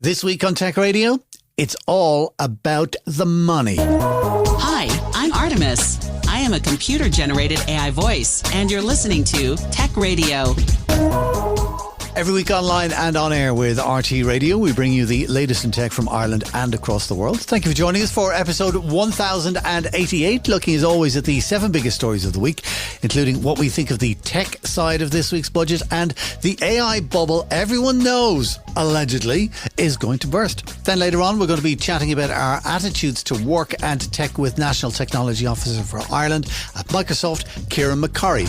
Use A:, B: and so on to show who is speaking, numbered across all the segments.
A: This week on Tech Radio, it's all about the money.
B: Hi, I'm Artemis. I am a computer-generated AI voice, and you're listening to Tech Radio.
A: Every week online and on air with RT Radio, we bring you the latest in tech from Ireland and across the world. Thank you for joining us for episode 1088, looking as always at the 7 biggest stories of the week, including what we think of the tech side of this week's budget and the AI bubble everyone knows, allegedly, is going to burst. Then later on, we're going to be chatting about our attitudes to work and tech with National Technology Officer for Ireland at Microsoft, Kieran McCorry.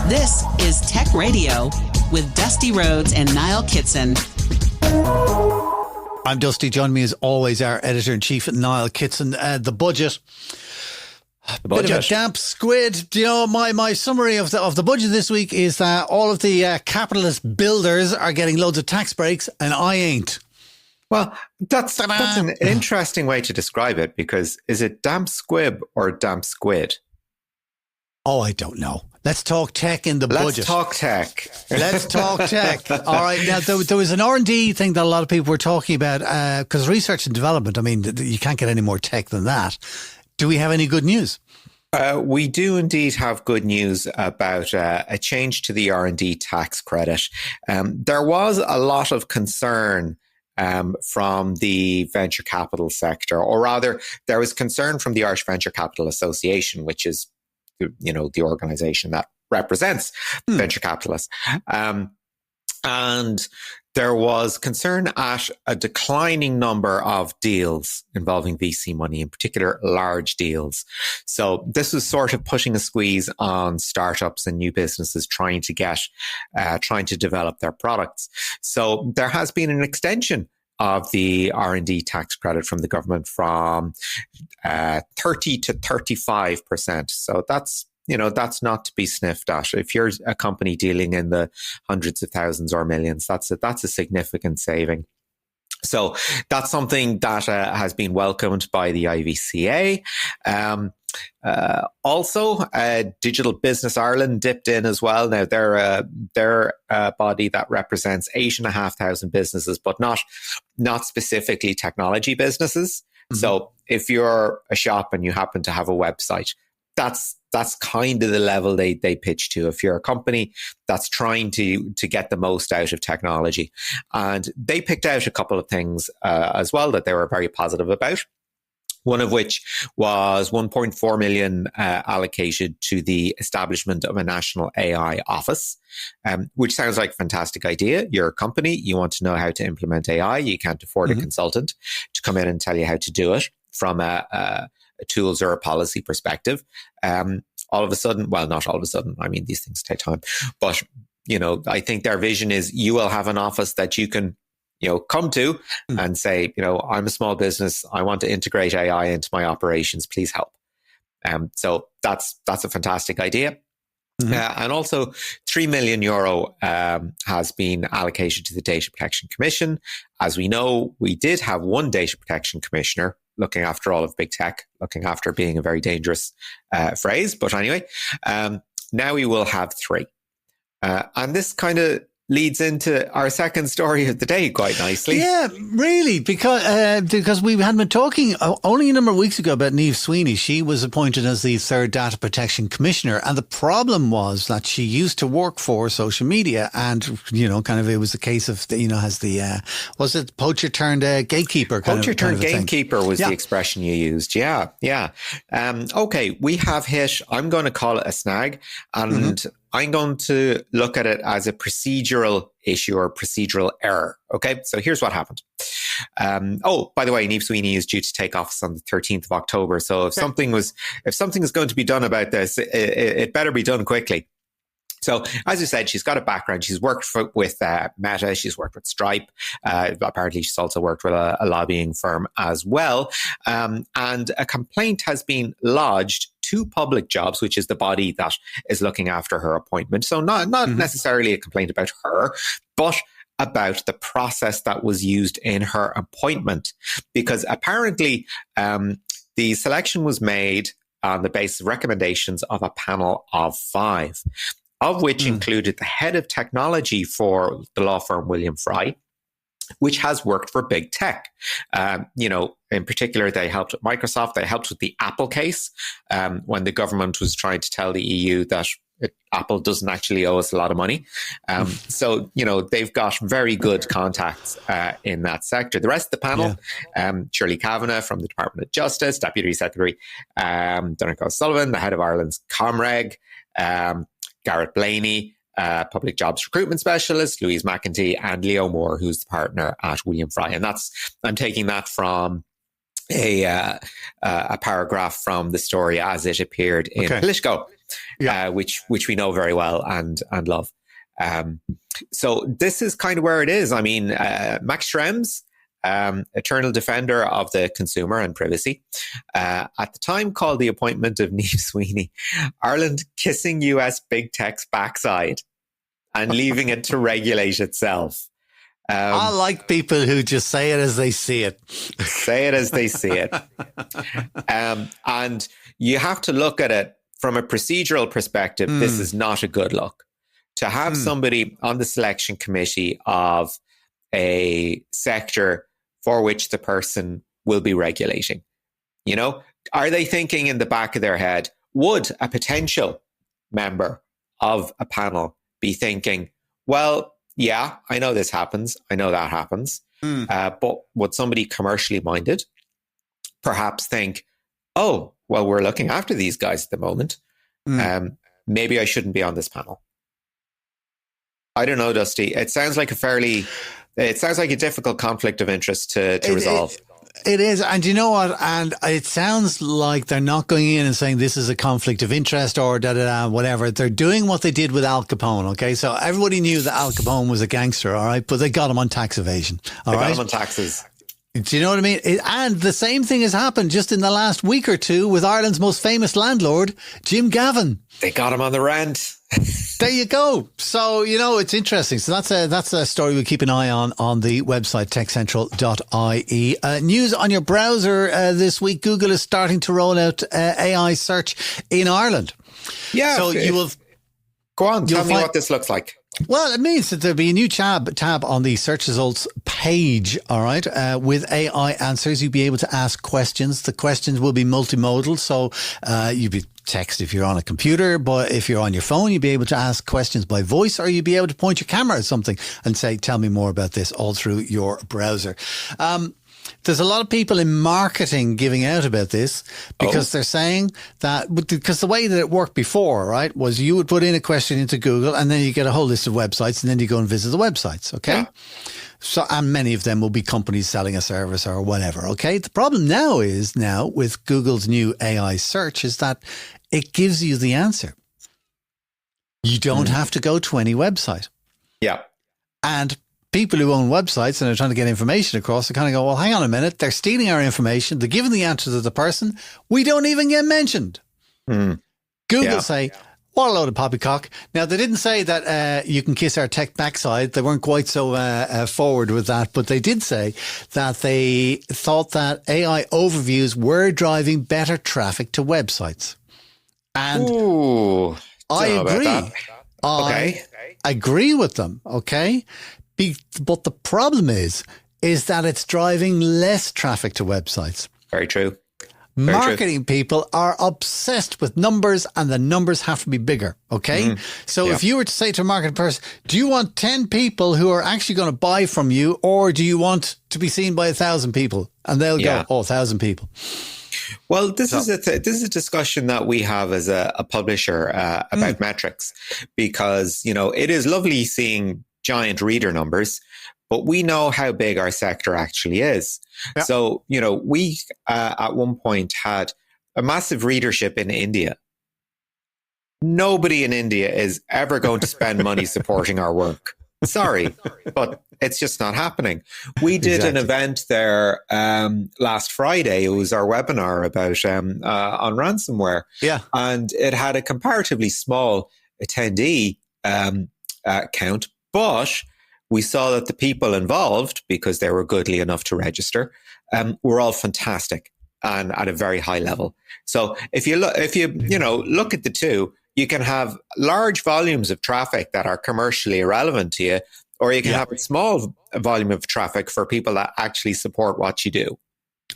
B: This is Tech Radio with Dusty Rhodes and Niall Kitson.
A: I'm Dusty. Joining me as always, our editor-in-chief, Niall Kitson. The budget. Bit of a damp squid. You know, my summary of the budget this week is that all of the capitalist builders are getting loads of tax breaks and I ain't.
C: Well, that's an interesting way to describe it, because is it damp squib or damp squid?
A: Oh, I don't know. Let's talk tech in the budget.
C: Let's talk tech.
A: Let's talk tech. All right. Now, there was an R&D thing that a lot of people were talking about, because research and development, I mean, you can't get any more tech than that. Do we have any good news?
C: We do indeed have good news about a change to the R&D tax credit. There was a lot of concern from the venture capital sector, or rather, there was concern from the Irish Venture Capital Association, which is, you know, the organization that represents venture capitalists. And there was concern at a declining number of deals involving VC money, in particular large deals. So this was sort of putting a squeeze on startups and new businesses trying to develop their products. So there has been an extension of the R&D tax credit from the government from 30 to 35%. So that's not to be sniffed at. If you're a company dealing in the hundreds of thousands or millions, that's a significant saving. So that's something that has been welcomed by the IVCA. Also, Digital Business Ireland dipped in as well. Now, they're a body that represents 8,500 businesses, but not specifically technology businesses. Mm-hmm. So if you're a shop and you happen to have a website, that's kind of the level they pitch to. If you're a company that's trying to get the most out of technology. And they picked out a couple of things as well that they were very positive about. One of which was 1.4 million allocated to the establishment of a national AI office, which sounds like a fantastic idea. You're a company, you want to know how to implement AI. You can't afford a consultant to come in and tell you how to do it from a tools or a policy perspective. All of a sudden, well, not all of a sudden, I mean, these things take time, but, you know, I think their vision is you will have an office that you can, you know, come to and say, you know, I'm a small business. I want to integrate AI into my operations. Please help. So that's a fantastic idea. Mm-hmm. And also €3 million has been allocated to the Data Protection Commission. As we know, we did have one data protection commissioner looking after all of big tech, looking after being a very dangerous phrase. But anyway, now we will have 3. And this kind of leads into our second story of the day quite nicely.
A: Yeah, really, because we had been talking only a number of weeks ago about Niamh Sweeney. She was appointed as the 3rd Data Protection Commissioner, and the problem was that she used to work for social media, and, you know, kind of it was the case of, you know, has the, was it poacher turned gatekeeper?
C: Poacher turned gatekeeper was the expression you used. Yeah. Okay, we have hit, I'm going to call it a snag, and I'm going to look at it as a procedural issue or procedural error. Okay, so here's what happened. By the way, Niamh Sweeney is due to take office on the 13th of October. So if something is going to be done about this, it better be done quickly. So, as you said, she's got a background. She's worked with Meta. She's worked with Stripe. Apparently, she's also worked with a lobbying firm as well. And a complaint has been lodged to Public Jobs, which is the body that is looking after her appointment. So not necessarily a complaint about her, but about the process that was used in her appointment. Because apparently, the selection was made on the basis of recommendations of a panel of 5. Of which included the head of technology for the law firm William Fry, which has worked for big tech. In particular, they helped with Microsoft. They helped with the Apple case when the government was trying to tell the EU that Apple doesn't actually owe us a lot of money. So, they've got very good contacts in that sector. The rest of the panel, Shirley Kavanagh from the Department of Justice, Deputy Secretary Donegal Sullivan, the head of Ireland's Comreg, Garrett Blaney, public jobs recruitment specialist, Louise McEntee, and Leo Moore, who's the partner at William Fry. And I'm taking that from a paragraph from the story as it appeared in Politico, which we know very well and love. So this is kind of where it is. I mean, Max Schrems, eternal defender of the consumer and privacy, at the time called the appointment of Niamh Sweeney Ireland kissing US big tech's backside and leaving it to regulate itself.
A: I like people who just say it as they see it.
C: Say it as they see it. And you have to look at it from a procedural perspective. This is not a good look. To have somebody on the selection committee of a sector for which the person will be regulating, are they thinking in the back of their head, would a potential member of a panel be thinking, well, yeah, I know this happens. I know that happens. But would somebody commercially minded perhaps think, oh, well, we're looking after these guys at the moment. Maybe I shouldn't be on this panel. I don't know, Dusty. It sounds like a difficult conflict of interest to resolve.
A: It is. And you know what? And it sounds like they're not going in and saying this is a conflict of interest or whatever. They're doing what they did with Al Capone. Okay. So everybody knew that Al Capone was a gangster. All right. But they got him on tax evasion. All right.
C: Got him on taxes.
A: Do you know what I mean? And the same thing has happened just in the last week or two with Ireland's most famous landlord, Jim Gavin.
C: They got him on the rent.
A: There you go. So, it's interesting. So that's a story we'll keep an eye on the website, techcentral.ie. News on your browser this week. Google is starting to roll out AI search in Ireland.
C: Yeah.
A: So you will...
C: Go on, tell me what this looks like.
A: Well, it means that there'll be a new tab on the search results page, all right, with AI answers. You'll be able to ask questions. The questions will be multimodal, so you'll be text if you're on a computer, but if you're on your phone, you'll be able to ask questions by voice, or you'll be able to point your camera at something and say, tell me more about this, all through your browser. There's a lot of people in marketing giving out about this because they're saying that, because the way that it worked before, right, was you would put in a question into Google and then you get a whole list of websites and then you go and visit the websites. Okay. Yeah. So, and many of them will be companies selling a service or whatever. Okay. The problem now with Google's new AI search is that it gives you the answer. You don't have to go to any website.
C: Yeah.
A: And people who own websites and are trying to get information across, they kind of go, well, hang on a minute. They're stealing our information. They're giving the answer to the person. We don't even get mentioned. Google say, what a load of poppycock. Now, they didn't say that you can kiss our tech backside. They weren't quite so forward with that. But they did say that they thought that AI overviews were driving better traffic to websites. And I agree. I agree with them. Okay. But the problem is that it's driving less traffic to websites.
C: Very true.
A: Marketing people are obsessed with numbers and the numbers have to be bigger. Okay. So if you were to say to a marketing person, do you want 10 people who are actually going to buy from you, or do you want to be seen by 1,000 people? And they'll go, 1,000 people.
C: Well, this is a discussion that we have as a publisher about metrics, because, it is lovely seeing giant reader numbers, but we know how big our sector actually is. Yeah. So, we at one point had a massive readership in India. Nobody in India is ever going to spend money supporting our work. Sorry, but it's just not happening. We did an event there last Friday. It was our webinar about on ransomware. Yeah. And it had a comparatively small attendee count, but we saw that the people involved, because they were goodly enough to register, were all fantastic and at a very high level. So if you look at the two, you can have large volumes of traffic that are commercially irrelevant to you, or you can have a small volume of traffic for people that actually support what you do.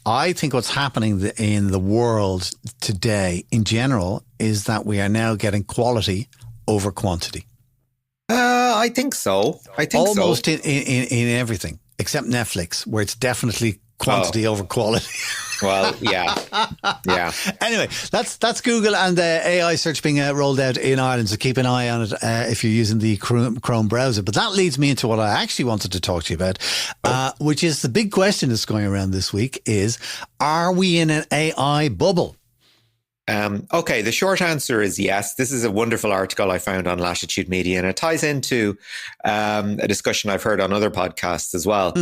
A: I think what's happening in the world today in general is that we are now getting quality over quantity.
C: I think so.
A: Almost in everything except Netflix, where it's definitely quantity over quality.
C: Well, yeah.
A: Anyway, that's Google and AI search being rolled out in Ireland, so keep an eye on it if you're using the Chrome browser. But that leads me into what I actually wanted to talk to you about, which is the big question that's going around this week is, are we in an AI bubble?
C: Okay, the short answer is yes. This is a wonderful article I found on Latitude Media, and it ties into a discussion I've heard on other podcasts as well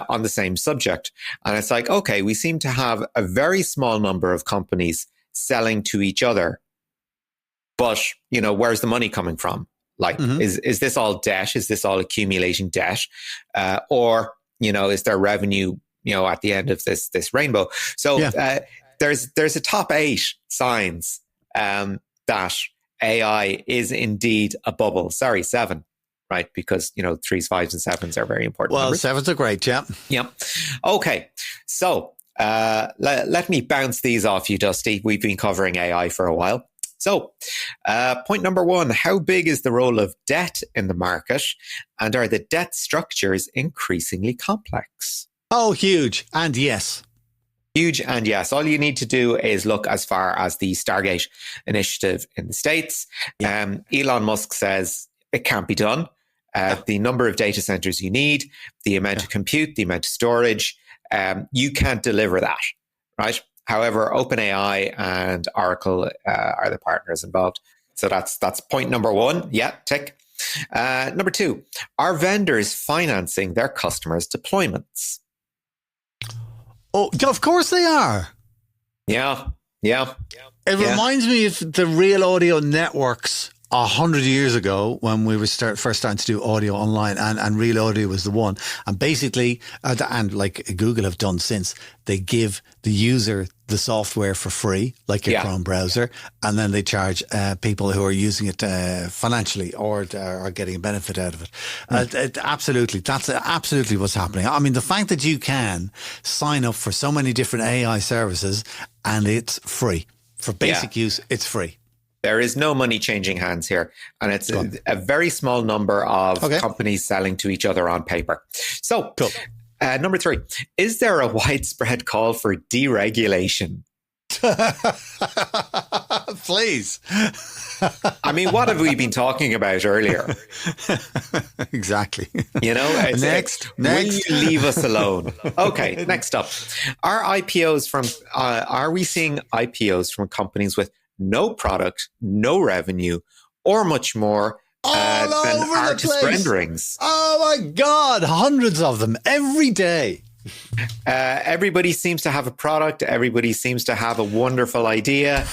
C: on the same subject. And it's like, okay, we seem to have a very small number of companies selling to each other, but, you know, where's the money coming from? Like, is this all debt? Is this all accumulating debt? Or, you know, is there revenue, you know, at the end of this rainbow? So, there's a top 8 signs that AI is indeed a bubble. Sorry, 7, right? Because, you know, 3s, 5s, and 7s are very important.
A: Well,
C: numbers.
A: 7s are great, yeah.
C: Yep. Okay. So let me bounce these off you, Dusty. We've been covering AI for a while. So point number 1, how big is the role of debt in the market? And are the debt structures increasingly complex?
A: Oh, huge. And yes.
C: Huge and yes. All you need to do is look as far as the Stargate initiative in the States. Elon Musk says it can't be done. The number of data centers you need, the amount of compute, the amount of storage, you can't deliver that, right? However, OpenAI and Oracle are the partners involved. So that's point number 1. Yeah, tick. Number 2, are vendors financing their customers' deployments?
A: Oh, of course they are.
C: Yeah.
A: It reminds me of the Real Audio Networks 100 years ago when we were first starting to do audio online, and Real Audio was the one. And basically, and like Google have done since, they give the user the software for free, like your Chrome browser, and then they charge people who are using it financially or are getting a benefit out of it. Absolutely. That's absolutely what's happening. I mean, the fact that you can sign up for so many different AI services and it's free. For basic use, it's free.
C: There is no money changing hands here. And it's a very small number of companies selling to each other on paper. So, number 3, is there a widespread call for deregulation?
A: Please.
C: I mean, what have we been talking about earlier?
A: Exactly.
C: You know,
A: next.
C: Will you leave us alone? Okay, next up. Are we seeing IPOs from companies with no product, no revenue, or much more than artist renderings?
A: Oh my God, hundreds of them every day.
C: Everybody seems to have a product. Everybody seems to have a wonderful idea.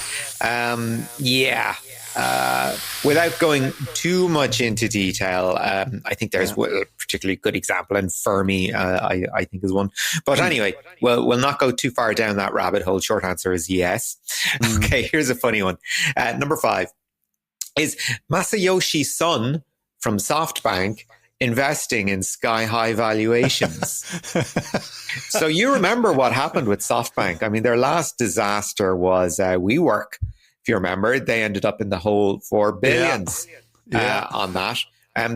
C: Without going too much into detail, I think there's a particularly good example, and Fermi, I think, is one. But anyway, we'll not go too far down that rabbit hole. Short answer is yes. Okay, here's a funny one. Number 5 is Masayoshi Son from SoftBank investing in sky-high valuations. So you remember what happened with SoftBank. I mean, their last disaster was WeWork. If you remember, they ended up in the hole for billions on that.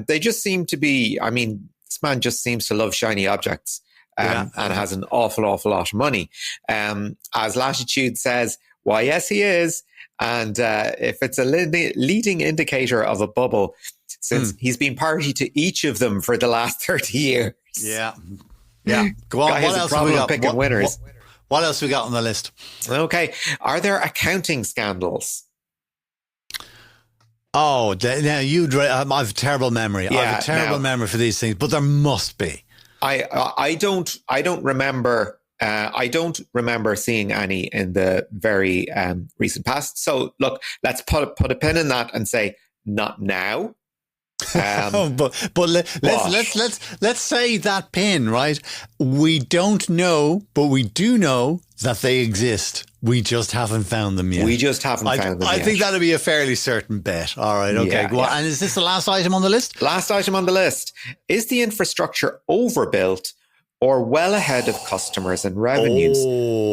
C: They just seem to be, I mean, this man just seems to love shiny objects and has an awful lot of money. As Latitude says, why, yes, he is. And if it's a leading indicator of a bubble, since he's been party to each of them for the last 30 years.
A: Yeah. Go on.
C: What else have we got? Picking winners.
A: What else we got on the list?
C: Okay. Are there accounting scandals?
A: Oh, now I have a terrible memory. I have a terrible memory for these things, but there must be.
C: I don't remember. I don't remember seeing any in the very recent past. So look, let's put a pin in that and say not now.
A: But let's say that pin, right? We don't know, but we do know that they exist. We just haven't found them yet.
C: We just haven't found them yet.
A: I think that'll be a fairly certain bet. All right, okay.
C: Yeah,
A: go on. And is this the last item on the list?
C: Last item on the list. Is the infrastructure overbuilt or well ahead of customers and revenues?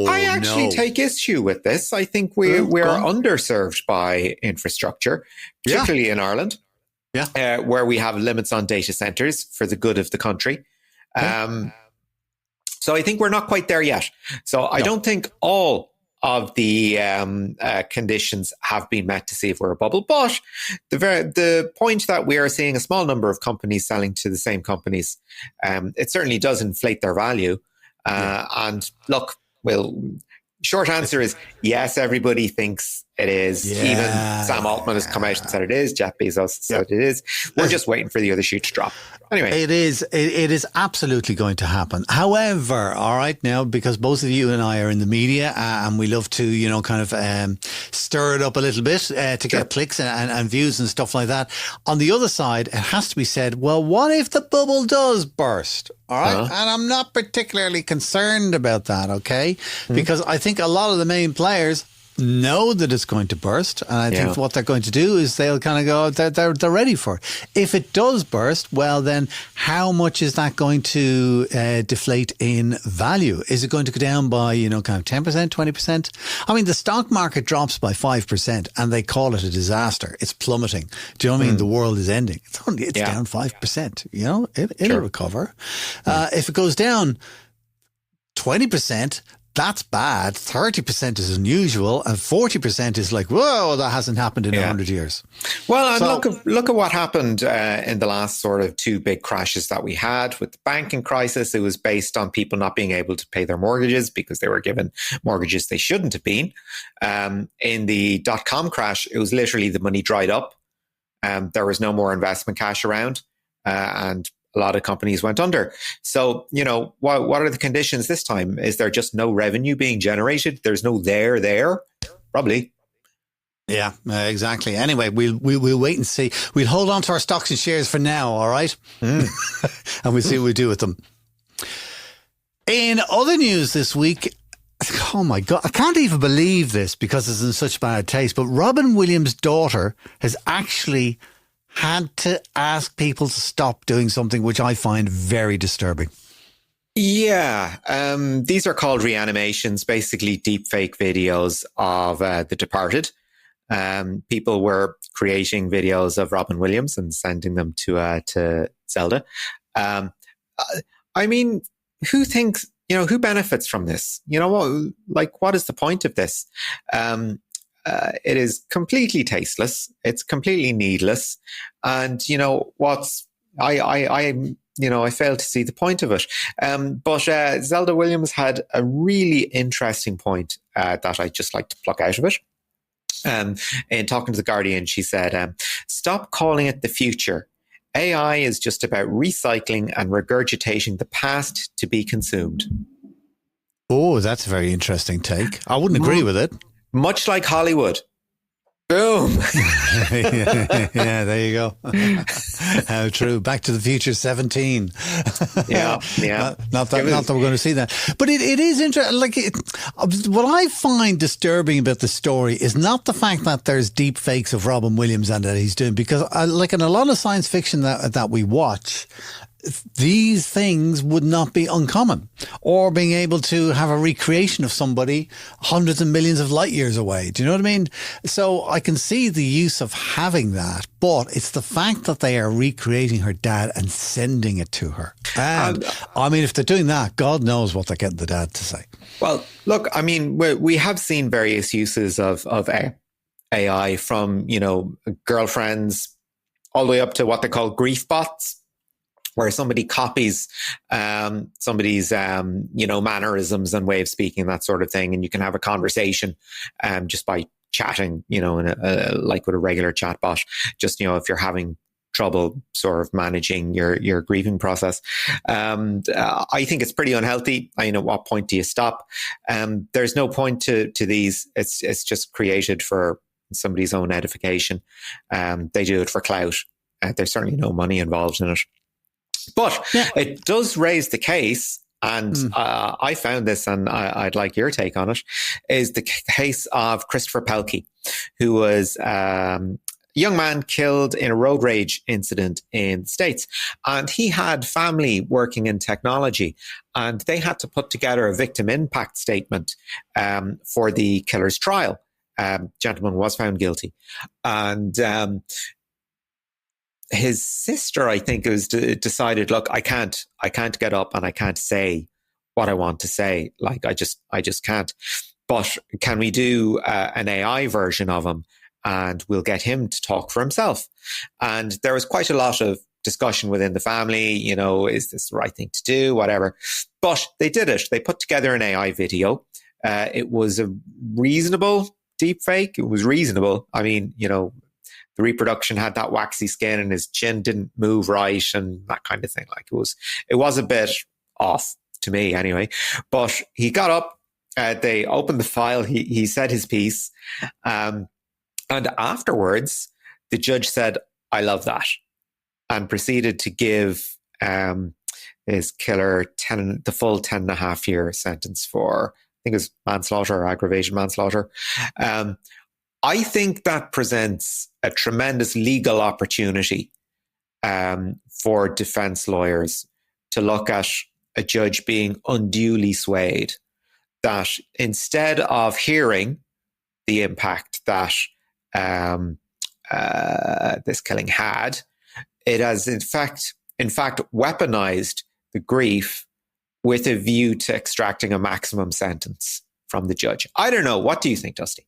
C: I actually take issue with this. I think we are underserved by infrastructure, particularly in Ireland, where we have limits on data centers for the good of the country. So I think we're not quite there yet. So I don't think all of the conditions have been met to see if we're a bubble. But the point that we are seeing a small number of companies selling to the same companies, it certainly does inflate their value. And look, short answer is yes, everybody thinks it is.
A: Yeah.
C: Even Sam Altman has come out and said it is. Jeff Bezos said it is. We're just waiting for the other shoe to drop. Anyway.
A: It is absolutely going to happen. However, all right, now, because both of you and I are in the media and we love to, kind of stir it up a little bit to get clicks and views and stuff like that. On the other side, it has to be said, well, what if the bubble does burst? All right. And I'm not particularly concerned about that, okay? Because I think a lot of the main players know that it's going to burst, and I think what they're going to do is they'll kind of go, they're ready for it. If it does burst, well then how much is that going to deflate in value? Is it going to go down by kind of 10%, 20%? I mean, the stock market drops by 5% and they call it a disaster. It's plummeting. Do you know what I mean? The world is ending. It's down 5%. It'll recover. If it goes down 20%, that's bad. 30% is unusual, and 40% is like, whoa, that hasn't happened in 100 years.
C: Well, and look at what happened in the last sort of two big crashes that we had with the banking crisis. It was based on people not being able to pay their mortgages because they were given mortgages they shouldn't have been. In the dot-com crash, it was literally the money dried up. There was no more investment cash around, and a lot of companies went under. So, what are the conditions this time? Is there just no revenue being generated? There's no there? Probably.
A: Yeah, exactly. Anyway, we'll wait and see. We'll hold on to our stocks and shares for now, all right? And we'll see what we do with them. In other news this week, oh my God, I can't even believe this because it's in such bad taste, but Robin Williams' daughter has actually had to ask people to stop doing something which I find very disturbing.
C: Yeah, these are called reanimations, basically deep fake videos of The Departed. People were creating videos of Robin Williams and sending them to Zelda. I mean, who thinks, who benefits from this? What is the point of this? It is completely tasteless. It's completely needless. And, I fail to see the point of it. But Zelda Williams had a really interesting point that I'd just like to pluck out of it. In talking to The Guardian, she said, stop calling it the future. AI is just about recycling and regurgitating the past to be consumed.
A: Oh, that's a very interesting take. I wouldn't agree with it.
C: Much like Hollywood. Boom.
A: Yeah, there you go. How true. Back to the Future 17.
C: Yeah.
A: Not that we're going to see that. But it is interesting. What I find disturbing about the story is not the fact that there's deep fakes of Robin Williams and that he's doing, because in a lot of science fiction that we watch, these things would not be uncommon, or being able to have a recreation of somebody hundreds of millions of light years away. Do you know what I mean? So I can see the use of having that, but it's the fact that they are recreating her dad and sending it to her. And I mean, if they're doing that, God knows what they're getting the dad to say.
C: Well, look, I mean, we have seen various uses of AI from, girlfriends all the way up to what they call grief bots, where somebody copies somebody's, mannerisms and way of speaking, that sort of thing. And you can have a conversation just by chatting, like with a regular chat bot, just, if you're having trouble sort of managing your grieving process. I think it's pretty unhealthy. At what point do you stop? There's no point to these. It's just created for somebody's own edification. They do it for clout. There's certainly no money involved in it. But it does raise the case, And I found this, and I'd like your take on it, is the case of Christopher Pelkey, who was young man killed in a road rage incident in the States. And he had family working in technology, and they had to put together a victim impact statement for the killer's trial. Gentleman was found guilty. And his sister, I think, decided, look, I can't get up and I can't say what I want to say. Like, I just can't. But can we do an AI version of him, and we'll get him to talk for himself? And there was quite a lot of discussion within the family, you know, is this the right thing to do, whatever. But they did it. They put together an AI video. It was a reasonable deep fake. It was reasonable. I mean, you know, the reproduction had that waxy skin and his chin didn't move right and that kind of thing. Like, it was a bit off to me anyway. But he got up, they opened the file, he said his piece. And afterwards, the judge said, I love that, and proceeded to give his killer the full 10.5-year sentence for, I think it was manslaughter or aggravated manslaughter. I think that presents a tremendous legal opportunity for defense lawyers to look at a judge being unduly swayed, that instead of hearing the impact that this killing had, it has in fact weaponized the grief with a view to extracting a maximum sentence from the judge. I don't know. What do you think, Dusty?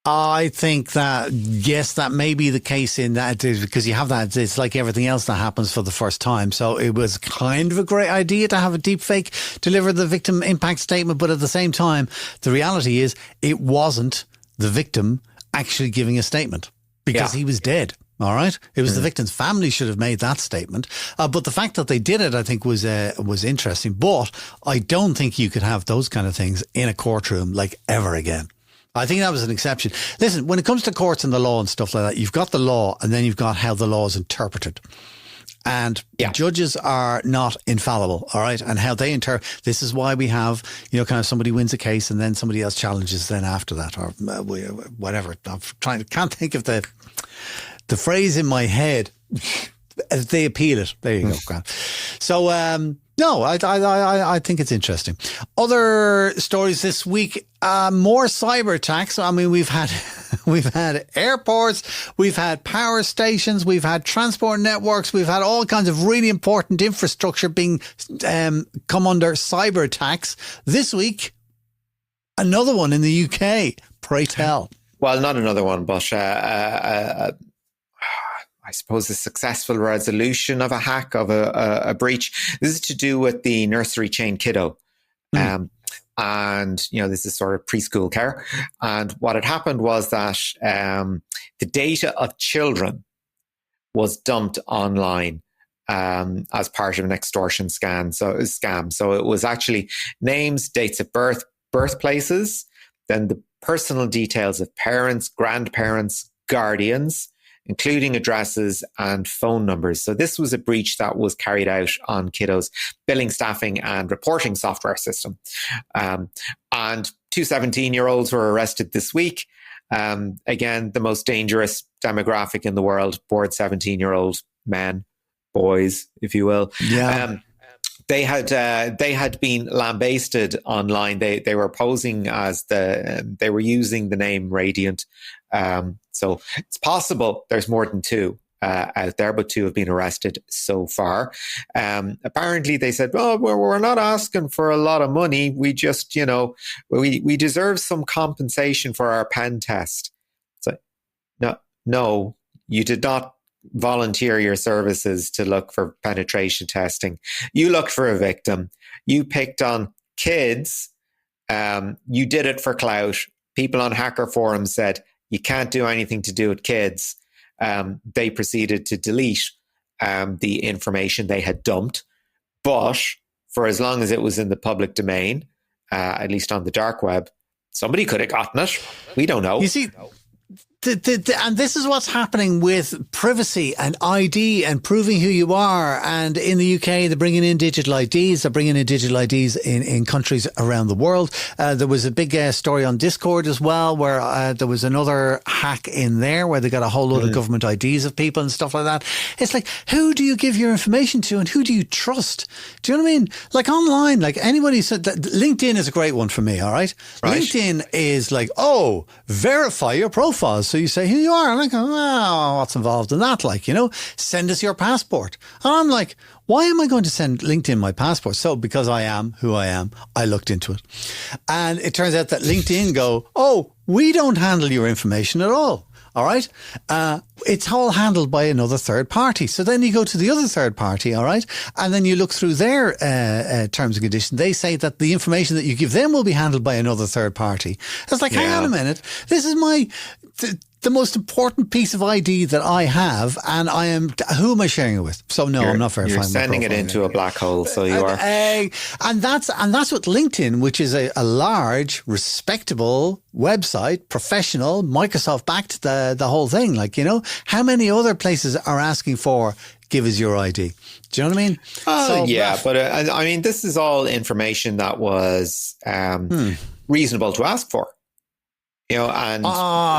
A: I think that, yes, that may be the case in that, because you have that, it's like everything else that happens for the first time. So it was kind of a great idea to have a deep fake deliver the victim impact statement. But at the same time, the reality is it wasn't the victim actually giving a statement, because he was dead. All right. It was the victim's family should have made that statement. But the fact that they did it, I think, was interesting. But I don't think you could have those kind of things in a courtroom like ever again. I think that was an exception. Listen, when it comes to courts and the law and stuff like that, you've got the law and then you've got how the law is interpreted. And judges are not infallible, all right? And how they interpret, this is why we have, you know, kind of somebody wins a case and then somebody else challenges then after that, or whatever. Can't think of the phrase in my head. They appeal it. There you go, Grant. So, no, I think it's interesting. Other stories this week, more cyber attacks. I mean, we've had airports, we've had power stations, we've had transport networks, we've had all kinds of really important infrastructure being come under cyber attacks. This week, another one in the UK. Pray tell.
C: Well, not another one, but I suppose the successful resolution of a hack, of a breach. This is to do with the nursery chain Kiddo. And, you know, this is sort of preschool care. And what had happened was that the data of children was dumped online as part of an extortion scam. So it was actually names, dates of birth, birthplaces, then the personal details of parents, grandparents, guardians, including addresses and phone numbers. So this was a breach that was carried out on Kiddo's billing, staffing and reporting software system. And 2 17-year-olds were arrested this week. Again, the most dangerous demographic in the world, bored 17-year-old men, boys, if you will.
A: Yeah.
C: They had been lambasted online. They were posing as they were using the name Radiant. So it's possible there's more than 2 out there, but 2 have been arrested so far. Apparently they said, "Oh, we're not asking for a lot of money. We just, you know, we deserve some compensation for our pen test." So no, you did not volunteer your services to look for penetration testing. You looked for a victim. You picked on kids. You did it for clout. People on hacker forums said, you can't do anything to do with kids. They proceeded to delete the information they had dumped. But for as long as it was in the public domain, at least on the dark web, somebody could have gotten it. We don't know.
A: You see, And this is what's happening with privacy and ID and proving who you are. And in the UK, they're bringing in digital IDs. They're bringing in digital IDs in countries around the world. There was a big story on Discord as well, where there was another hack in there where they got a whole load of government IDs of people and stuff like that. It's like, who do you give your information to and who do you trust? Do you know what I mean? Like online, like anybody said that LinkedIn is a great one for me. All right. LinkedIn is like, oh, verify your profiles. So you say who you are. I'm like, oh, what's involved in that? Like, you know, send us your passport. And I'm like, why am I going to send LinkedIn my passport? So because I am who I am, I looked into it. And it turns out that LinkedIn go, oh, we don't handle your information at all. All right. It's all handled by another third party. So then you go to the other third party. All right. And then you look through their terms and conditions. They say that the information that you give them will be handled by another third party. It's like, hang on a minute. This is the most important piece of ID that I have, and who am I sharing it with? So no, I'm not verifying.
C: You're sending it into a black hole, so you are.
A: And that's what LinkedIn, which is a large, respectable website, professional, Microsoft backed the whole thing. Like, you know, how many other places are asking for give us your ID? Do you know what I mean?
C: But I mean, this is all information that was reasonable to ask for. You know, and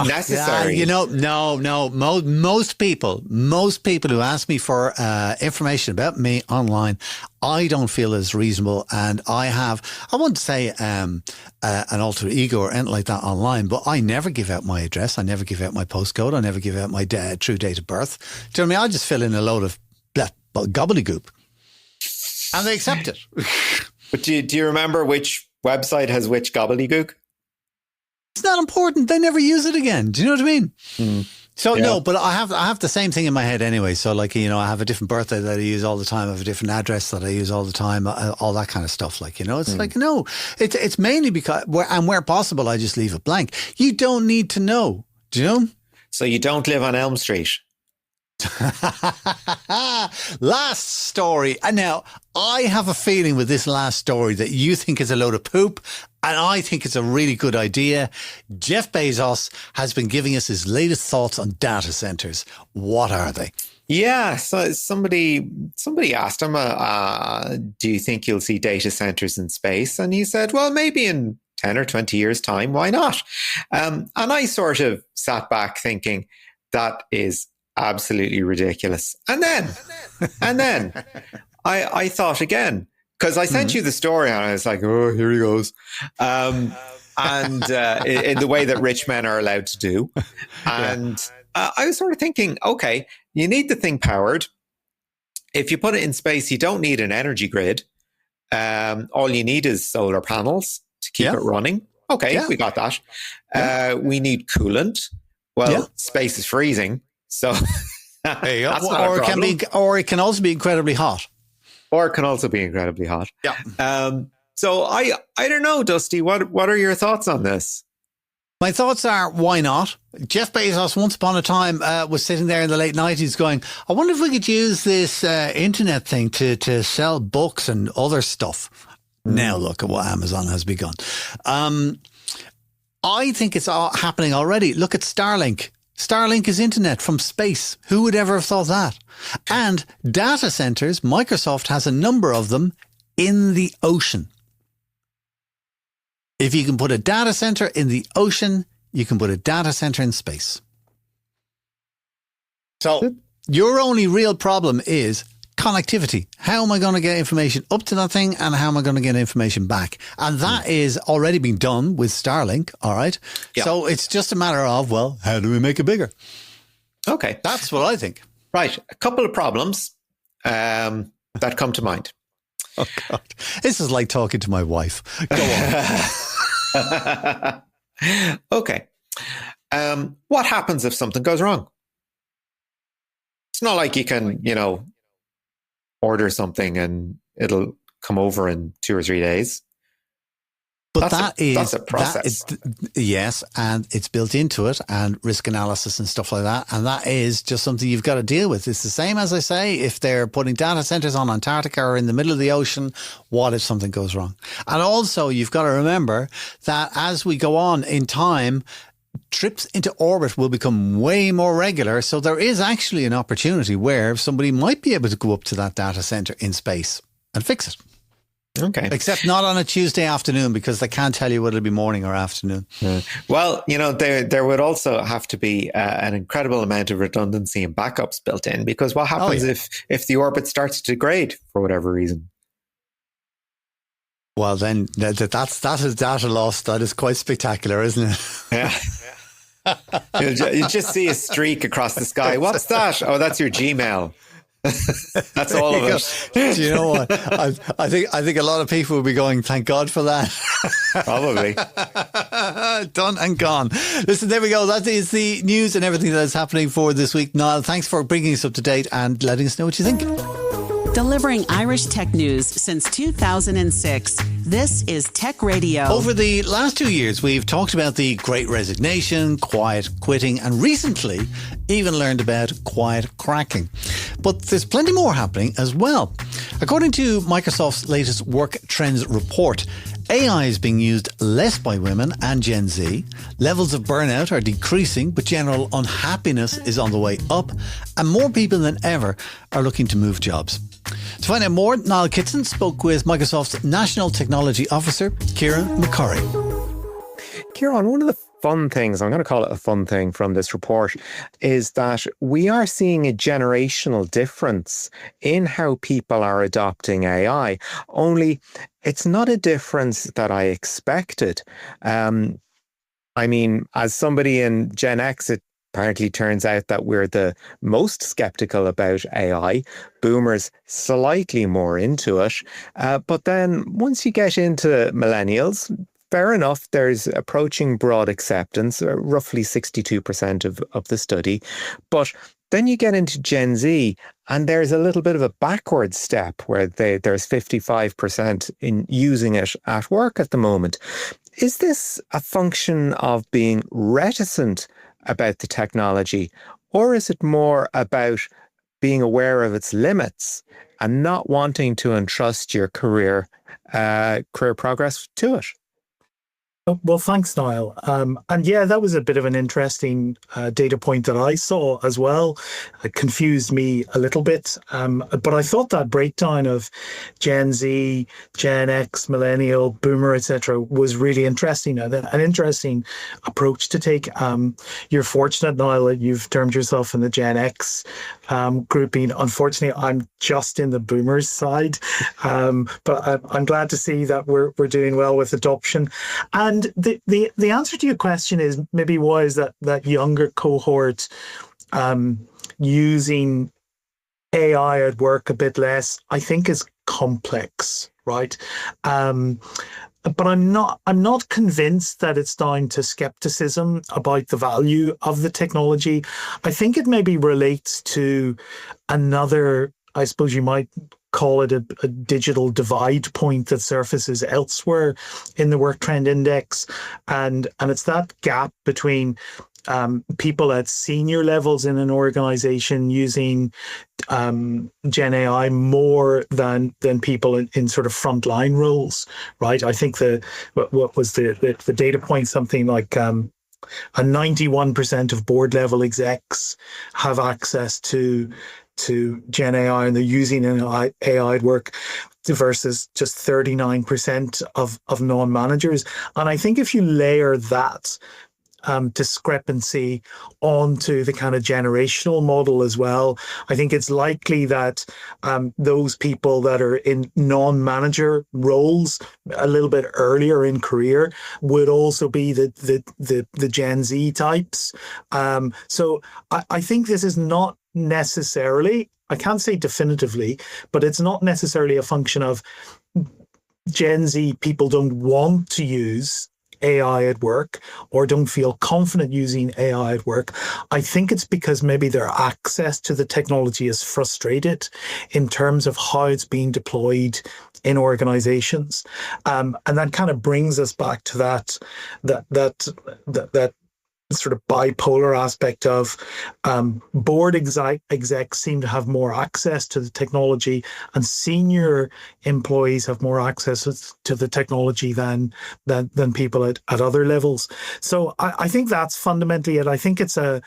C: necessary.
A: Yeah, you know, no. Most people who ask me for information about me online, I don't feel is reasonable. And I won't say an alter ego or anything like that online, but I never give out my address. I never give out my postcode. I never give out my true date of birth. Do you know what I mean? I just fill in a load of gobbledygook. And they accept it.
C: But do you remember which website has which gobbledygook?
A: It's not important. They never use it again. Do you know what I mean? So no, but I have the same thing in my head anyway. So like, you know, I have a different birthday that I use all the time. I have a different address that I use all the time. All that kind of stuff. Like, you know, it's like, no, it's mainly because where possible, I just leave it blank. You don't need to know. Do you know?
C: So you don't live on Elm Street.
A: Last story. And now I have a feeling with this last story that you think is a load of poop, and I think it's a really good idea. Jeff Bezos has been giving us his latest thoughts on data centers. What are they?
C: Yeah, so somebody asked him, do you think you'll see data centers in space? And he said, well, maybe in 10 or 20 years' time, why not? And I sort of sat back thinking, that is absolutely ridiculous. And then I thought again, because I sent you the story and I was like, oh, here he goes. And in the way that rich men are allowed to do. And I was sort of thinking, okay, you need the thing powered. If you put it in space, you don't need an energy grid. All you need is solar panels to keep it running. Okay, we got that. We need coolant. Well, space is freezing. So
A: there you go. Or it can also be incredibly hot.
C: Yeah. So I don't know, Dusty. What are your thoughts on this?
A: My thoughts are, why not? Jeff Bezos, once upon a time, was sitting there in the late 90s going, I wonder if we could use this internet thing to sell books and other stuff. Now look at what Amazon has begun. I think it's all happening already. Look at Starlink. Starlink is internet from space. Who would ever have thought that? And data centers, Microsoft has a number of them in the ocean. If you can put a data center in the ocean, you can put a data center in space. So your only real problem is connectivity. How am I going to get information up to that thing, and how am I going to get information back? And that is already being done with Starlink. All right. Yeah. So it's just a matter of, well, how do we make it bigger? Okay. That's what I think.
C: Right. A couple of problems that come to mind.
A: Oh, God. This is like talking to my wife. Go
C: on. Okay. What happens if something goes wrong? It's not like you can, order something and it'll come over in 2 or 3 days.
A: But
C: that's a process.
A: Yes, and it's built into it, and risk analysis and stuff like that. And that is just something you've got to deal with. It's the same as I say, if they're putting data centers on Antarctica or in the middle of the ocean, what if something goes wrong? And also you've got to remember that as we go on in time, trips into orbit will become way more regular. So there is actually an opportunity where somebody might be able to go up to that data center in space and fix it.
C: Okay.
A: Except not on a Tuesday afternoon, because they can't tell you whether it'll be morning or afternoon.
C: Well, there would also have to be an incredible amount of redundancy and backups built in, because what happens if the orbit starts to degrade for whatever reason?
A: Well, then that is data loss. That is quite spectacular, isn't it?
C: Yeah. You just see a streak across the sky. What's that? Oh, that's your Gmail. That's all of it.
A: Do you know what? I think a lot of people will be going, thank God for that.
C: Probably.
A: Done and gone. Listen, there we go. That is the news and everything that is happening for this week. Niall, thanks for bringing us up to date and letting us know what you think.
B: Delivering Irish tech news since 2006. This is Tech Radio.
A: Over the last 2 years, we've talked about the Great Resignation, quiet quitting, and recently even learned about quiet cracking. But there's plenty more happening as well. According to Microsoft's latest Work Trends report, AI is being used less by women and Gen Z. Levels of burnout are decreasing, but general unhappiness is on the way up, and more people than ever are looking to move jobs. To find out more, Niall Kitson spoke with Microsoft's National Technology Officer, Kieran McCorry.
D: Kieran, one of the fun things, I'm going to call it a fun thing from this report, is that we are seeing a generational difference in how people are adopting AI. Only it's not a difference that I expected. I mean, as somebody in Gen X, it apparently turns out that we're the most skeptical about AI. Boomers slightly more into it. But then once you get into millennials, fair enough, there's approaching broad acceptance, roughly 62% of the study. But then you get into Gen Z, and there's a little bit of a backward step where there's 55% in using it at work at the moment. Is this a function of being reticent about the technology, or is it more about being aware of its limits and not wanting to entrust your career progress to it?
E: Well, thanks, Niall. And yeah, that was a bit of an interesting data point that I saw as well. It confused me a little bit. But I thought that breakdown of Gen Z, Gen X, Millennial, Boomer, etc., was really interesting. An interesting approach to take. You're fortunate, Niall, that you've termed yourself in the Gen X grouping. Unfortunately, I'm just in the Boomers side. But I'm glad to see that we're doing well with adoption. And the answer to your question is maybe why is that younger cohort using AI at work a bit less, I think is complex, right? But I'm not convinced that it's down to skepticism about the value of the technology. I think it maybe relates to another, I suppose you might call it a digital divide point that surfaces elsewhere in the Work Trend Index. And it's that gap between people at senior levels in an organization using Gen AI more than people in sort of frontline roles, right? I think what was the data point, something like a 91% of board level execs have access to Gen AI and they're using AI at work versus just 39% of non-managers. And I think if you layer that discrepancy onto the kind of generational model as well, I think it's likely that those people that are in non-manager roles a little bit earlier in career would also be the Gen Z types. So I think this is not necessarily, I can't say definitively, but it's not necessarily a function of Gen Z people don't want to use AI at work or don't feel confident using AI at work. I think it's because maybe their access to the technology is frustrated in terms of how it's being deployed in organizations. And that kind of brings us back to that sort of bipolar aspect of board execs seem to have more access to the technology, and senior employees have more access to the technology than people at other levels. So I think that's fundamentally it. I think it's a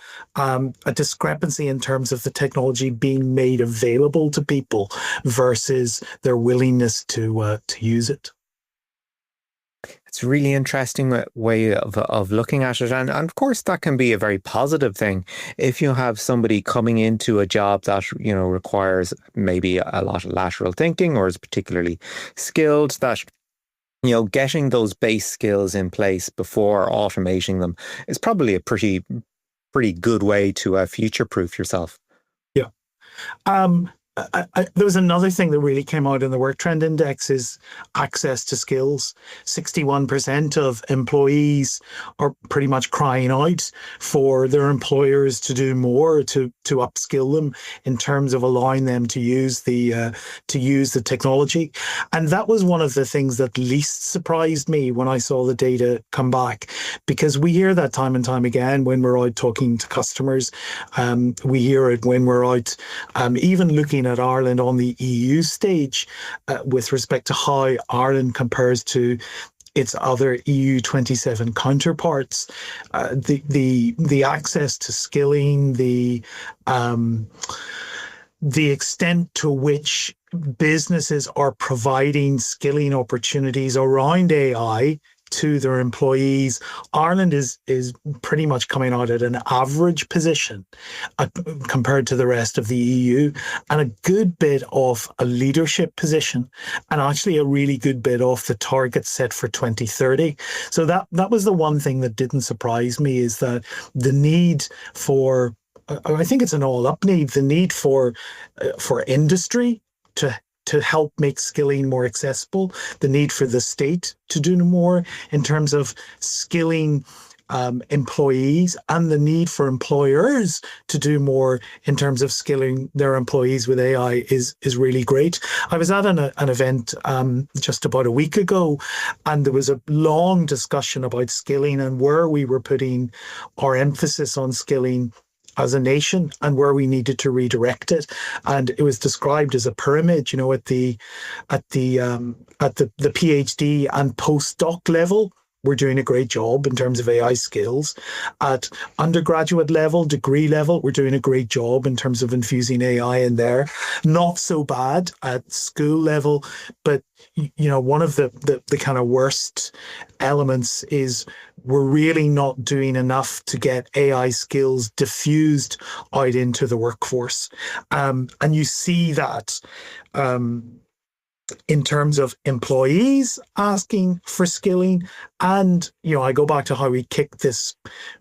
E: discrepancy in terms of the technology being made available to people versus their willingness to use it.
D: It's a really interesting way of looking at it. And of course, that can be a very positive thing. If you have somebody coming into a job that, requires maybe a lot of lateral thinking or is particularly skilled, that, getting those base skills in place before automating them is probably a pretty good way to future-proof yourself.
E: Yeah. There was another thing that really came out in the Work Trend Index is access to skills. 61% of employees are pretty much crying out for their employers to do more to upskill them in terms of allowing them to use the technology. And that was one of the things that least surprised me when I saw the data come back, because we hear that time and time again when we're out talking to customers. We hear it when we're out even looking at Ireland on the EU stage with respect to how Ireland compares to its other EU 27 counterparts. The access to skilling, the extent to which businesses are providing skilling opportunities around AI to their employees. Ireland is pretty much coming out at an average position compared to the rest of the EU, and a good bit of a leadership position, and actually a really good bit off the target set for 2030. So that was the one thing that didn't surprise me, is that the need for, I think it's an all-up need, the need for industry to help make skilling more accessible, the need for the state to do more in terms of skilling employees, and the need for employers to do more in terms of skilling their employees with AI is really great. I was at an event just about a week ago, and there was a long discussion about skilling and where we were putting our emphasis on skilling as a nation and where we needed to redirect it. And it was described as a pyramid, at the PhD and postdoc level. We're doing a great job in terms of AI skills. At undergraduate level, degree level, we're doing a great job in terms of infusing AI in there. Not so bad at school level, but one of the kind of worst elements is we're really not doing enough to get AI skills diffused out into the workforce. And you see that in terms of employees asking for skilling. And, I go back to how we kicked this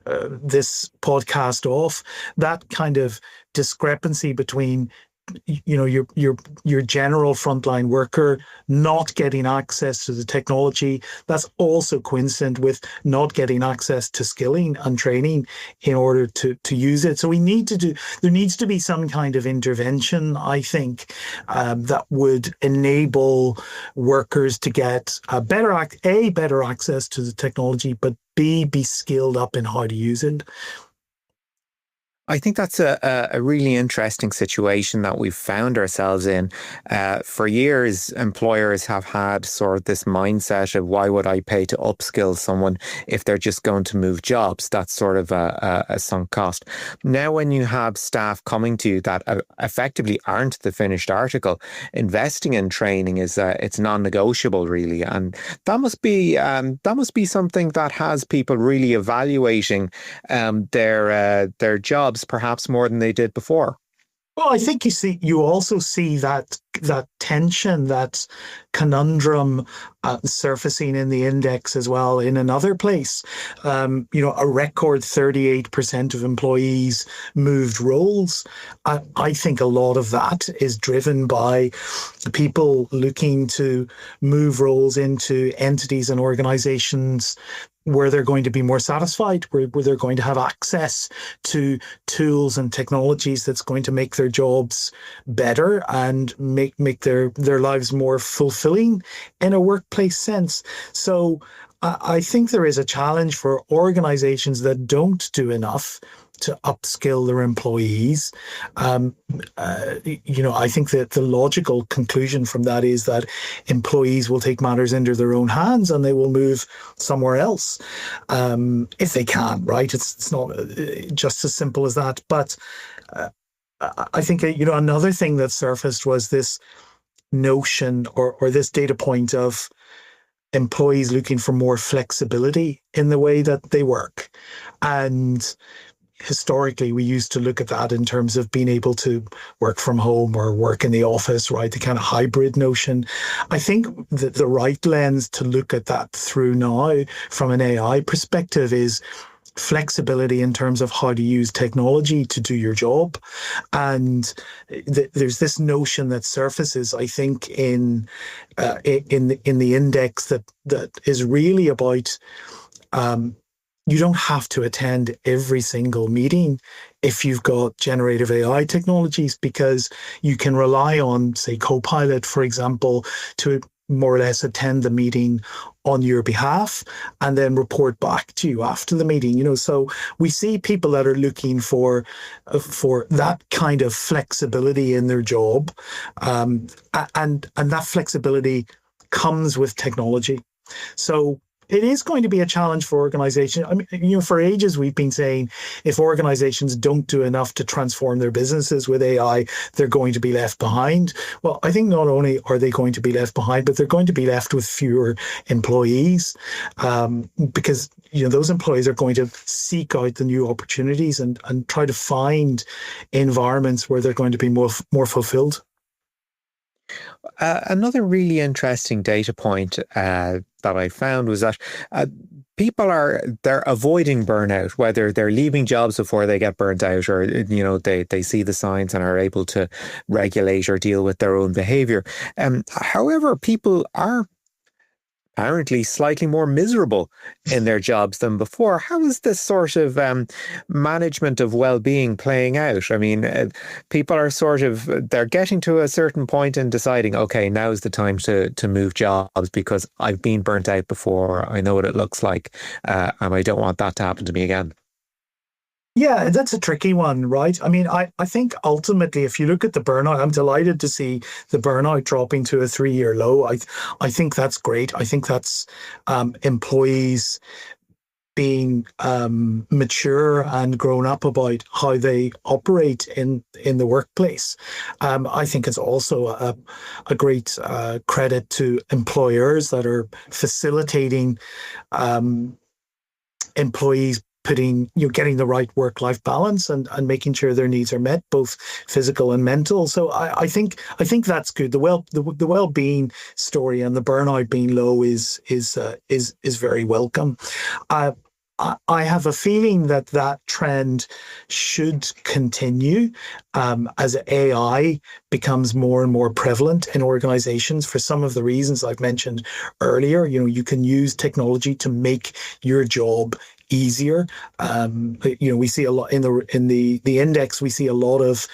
E: podcast off, that kind of discrepancy between your general frontline worker not getting access to the technology. That's also coincident with not getting access to skilling and training in order to use it. So there needs to be some kind of intervention, I think, that would enable workers to get better access to the technology, but be skilled up in how to use it.
D: I think that's a really interesting situation that we've found ourselves in. For years, employers have had sort of this mindset of, why would I pay to upskill someone if they're just going to move jobs? That's sort of a sunk cost. Now, when you have staff coming to you that effectively aren't the finished article, investing in training is it's non-negotiable, really, and that must be something that has people really evaluating their jobs perhaps more than they did before.
E: Well, I think you also see that tension, that conundrum surfacing in the index as well in another place. A record 38% of employees moved roles. I think a lot of that is driven by people looking to move roles into entities and organizations where they're going to be more satisfied, where they're going to have access to tools and technologies that's going to make their jobs better and make their lives more fulfilling in a workplace sense. So I think there is a challenge for organizations that don't do enough to upskill their employees. I think that the logical conclusion from that is that employees will take matters into their own hands and they will move somewhere else if they can, right? It's not just as simple as that. But I think, another thing that surfaced was this notion or this data point of employees looking for more flexibility in the way that they work. And historically, we used to look at that in terms of being able to work from home or work in the office, right? The kind of hybrid notion. I think that the right lens to look at that through now from an AI perspective is flexibility in terms of how to use technology to do your job. And there's this notion that surfaces, I think, in the index that is really about you don't have to attend every single meeting if you've got generative AI technologies, because you can rely on, say, Copilot, for example, to more or less attend the meeting on your behalf and then report back to you after the meeting. So we see people that are looking for that kind of flexibility in their job, and that flexibility comes with technology. So it is going to be a challenge for organizations. I mean, for ages we've been saying if organizations don't do enough to transform their businesses with AI, they're going to be left behind. Well, I think not only are they going to be left behind, but they're going to be left with fewer employees, because those employees are going to seek out the new opportunities and try to find environments where they're going to be more fulfilled.
D: Another really interesting data point that I found was that people they're avoiding burnout, whether they're leaving jobs before they get burnt out or, they see the signs and are able to regulate or deal with their own behavior. However, people are apparently slightly more miserable in their jobs than before. How is this sort of management of well-being playing out? I mean, people are they're getting to a certain point and deciding, okay, now is the time to move jobs because I've been burnt out before. I know what it looks like, and I don't want that to happen to me again.
E: Yeah, that's a tricky one, right? I mean, I think ultimately, if you look at the burnout, I'm delighted to see the burnout dropping to a 3-year low. I think that's great. I think that's employees being mature and grown up about how they operate in the workplace. I think it's also a great credit to employers that are facilitating employees getting the right work-life balance and making sure their needs are met, both physical and mental. So I think that's good. The well-being story and the burnout being low is very welcome. I have a feeling that trend should continue as AI becomes more and more prevalent in organizations for some of the reasons I've mentioned earlier. You can use technology to make your job easier. We see a lot in the index. We see a lot of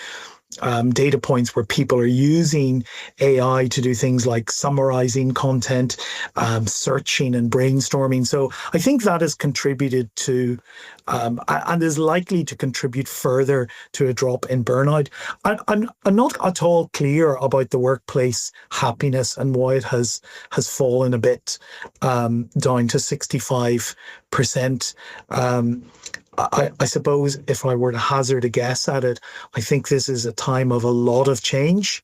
E: data points where people are using AI to do things like summarizing content, searching and brainstorming. So I think that has contributed to and is likely to contribute further to a drop in burnout. I'm not at all clear about the workplace happiness and why it has fallen a bit down to 65%. I suppose if I were to hazard a guess at it, I think this is a time of a lot of change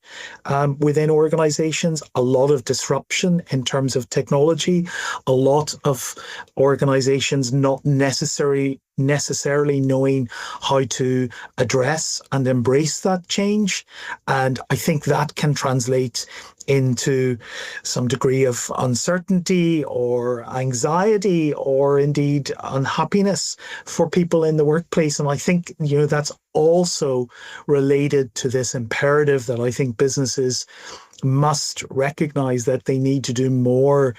E: within organizations, a lot of disruption in terms of technology, a lot of organizations not necessarily knowing how to address and embrace that change. And I think that can translate into some degree of uncertainty or anxiety or indeed unhappiness for people in the workplace. And I think, that's also related to this imperative that I think businesses must recognize that they need to do more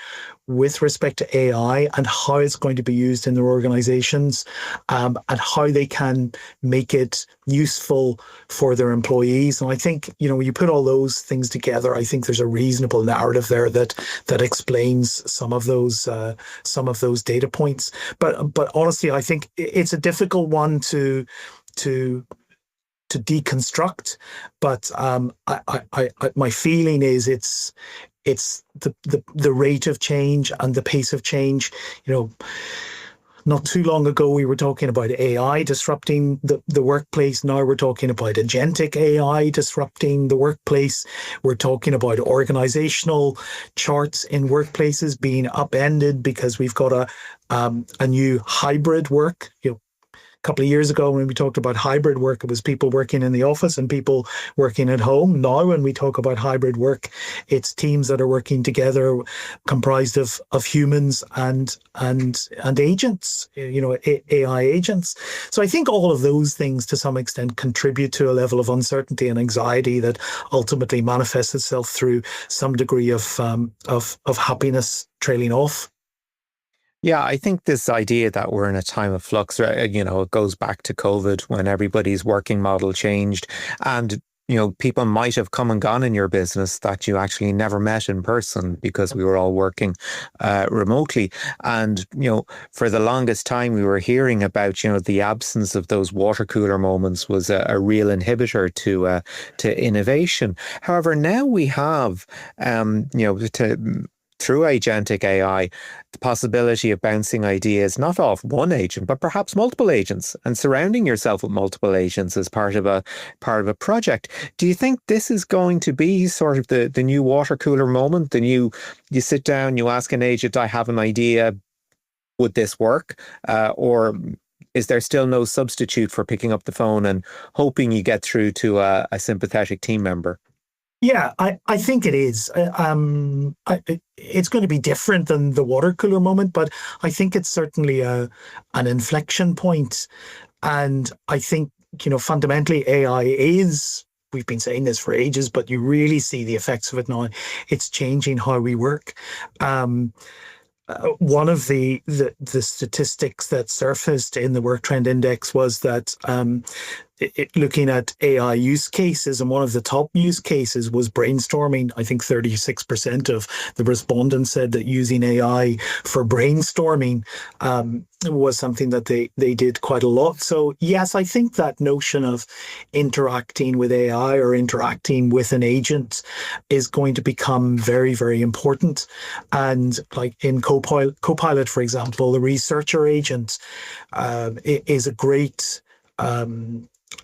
E: with respect to AI and how it's going to be used in their organizations, and how they can make it useful for their employees. And I think, when you put all those things together, I think there's a reasonable narrative there that explains some of those data points. But honestly, I think it's a difficult one to deconstruct. But my feeling is it's the rate of change and the pace of change. Not too long ago, we were talking about AI disrupting the workplace. Now we're talking about agentic AI disrupting the workplace. We're talking about organizational charts in workplaces being upended because we've got a new hybrid work. A couple of years ago, when we talked about hybrid work, it was people working in the office and people working at home. Now, when we talk about hybrid work, it's teams that are working together, comprised of humans and agents, AI agents. So I think all of those things, to some extent, contribute to a level of uncertainty and anxiety that ultimately manifests itself through some degree of happiness trailing off.
D: Yeah, I think this idea that we're in a time of flux, it goes back to COVID when everybody's working model changed, and people might have come and gone in your business that you actually never met in person because we were all working remotely. And, for the longest time we were hearing about, the absence of those water cooler moments was a real inhibitor to innovation. However, now we have, through agentic AI, the possibility of bouncing ideas not off one agent, but perhaps multiple agents, and surrounding yourself with multiple agents as part of a project. Do you think this is going to be sort of the new water cooler moment? You sit down, you ask an agent, I have an idea, would this work? Or is there still no substitute for picking up the phone and hoping you get through to a sympathetic team member?
E: Yeah, I think it is. It's going to be different than the water cooler moment, but I think it's certainly an inflection point. And I think, fundamentally AI is, we've been saying this for ages, but you really see the effects of it now. It's changing how we work. One of the statistics that surfaced in the Work Trend Index was that looking at AI use cases, and one of the top use cases was brainstorming. I think 36% of the respondents said that using AI for brainstorming was something that they did quite a lot. So yes, I think that notion of interacting with AI or interacting with an agent is going to become very, very important. And like in Copilot, for example, the researcher agent is a great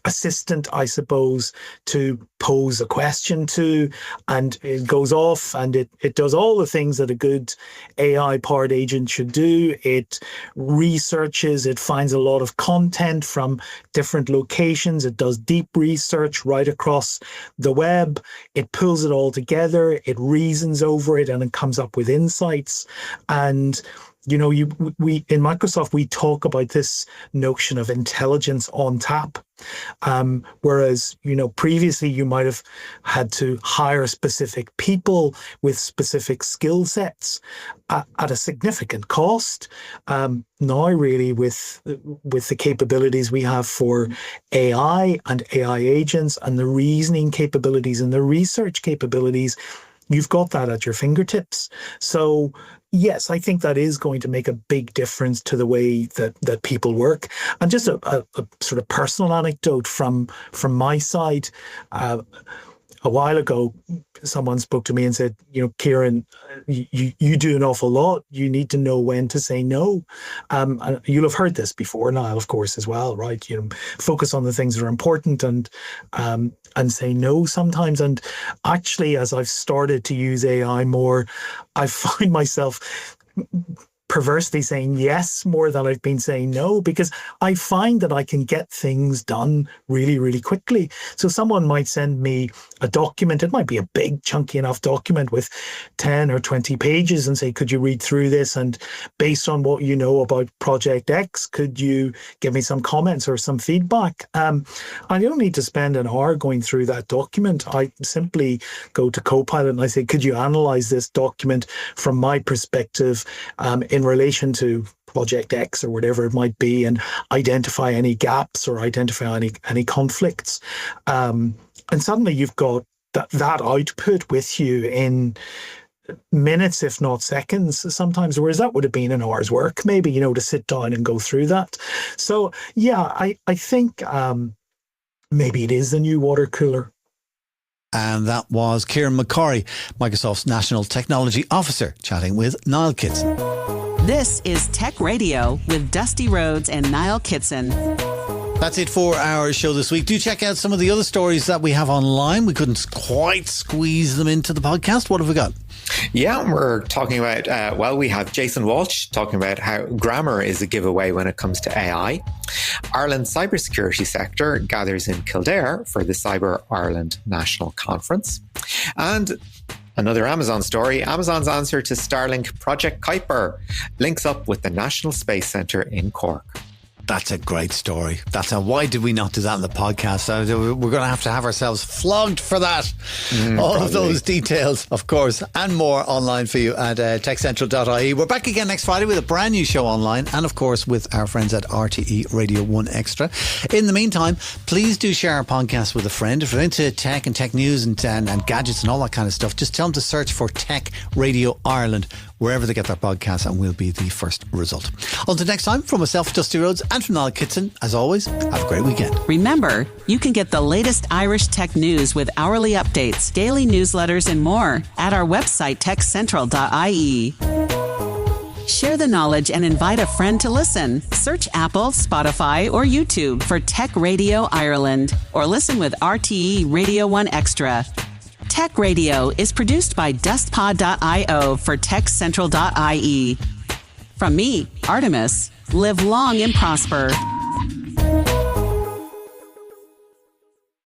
E: assistant, I suppose, to pose a question to, and it goes off and it does all the things that a good AI-powered agent should do. It researches, it finds a lot of content from different locations, it does deep research right across the web, it pulls it all together, it reasons over it, and it comes up with insights. And we in Microsoft, we talk about this notion of intelligence on tap. Whereas, previously you might have had to hire specific people with specific skill sets at a significant cost. Now, really, with the capabilities we have for AI and AI agents and the reasoning capabilities and the research capabilities, you've got that at your fingertips. So yes, I think that is going to make a big difference to the way that people work. And just a sort of personal anecdote from my side. A while ago, someone spoke to me and said, Kieran, you do an awful lot. You need to know when to say no. And you'll have heard this before, Niall, of course, as well, right? Focus on the things that are important and say no sometimes. And actually, as I've started to use AI more, I find myself perversely saying yes more than I've been saying no, because I find that I can get things done really, really quickly. So someone might send me a document. It might be a big, chunky enough document with 10 or 20 pages and say, could you read through this? And based on what you know about Project X, could you give me some comments or some feedback? I don't need to spend an hour going through that document. I simply go to Copilot and I say, could you analyze this document from my perspective in relation to Project X or whatever it might be, and identify any gaps or identify any conflicts. And suddenly you've got that output with you in minutes, if not seconds sometimes, whereas that would have been an hour's work maybe, to sit down and go through that. So yeah, I think maybe it is the new water cooler.
A: And that was Kieran McCorry, Microsoft's National Technology Officer, chatting with Niall Kitson.
B: This is Tech Radio with Dusty Rhodes and Niall Kitson.
A: That's it for our show this week. Do check out some of the other stories that we have online. We couldn't quite squeeze them into the podcast. What have we got?
C: Yeah, we're talking about, we have Jason Walsh talking about how grammar is a giveaway when it comes to AI. Ireland's cybersecurity sector gathers in Kildare for the Cyber Ireland National Conference. And another Amazon story, Amazon's answer to Starlink Project Kuiper links up with the National Space Centre in Cork.
A: That's a great story. Why did we not do that in the podcast? We're going to have ourselves flogged for that. All of those details, of course, and more online for you at techcentral.ie. We're back again next Friday with a brand new show online, and of course with our friends at RTE Radio 1 Extra. In the meantime, please do share our podcast with a friend. If you're into tech and tech news and gadgets and all that kind of stuff, just tell them to search for Tech Radio Ireland wherever they get their podcasts, and we'll be the first result. Until next time, from myself, Dusty Rhodes, and from Niall Kitson, as always, have a great weekend.
B: Remember, you can get the latest Irish tech news with hourly updates, daily newsletters, and more at our website, techcentral.ie. Share the knowledge and invite a friend to listen. Search Apple, Spotify, or YouTube for Tech Radio Ireland, or listen with RTE Radio 1 Extra. Tech Radio is produced by dustpod.io for techcentral.ie. From me, Artemis, live long and prosper.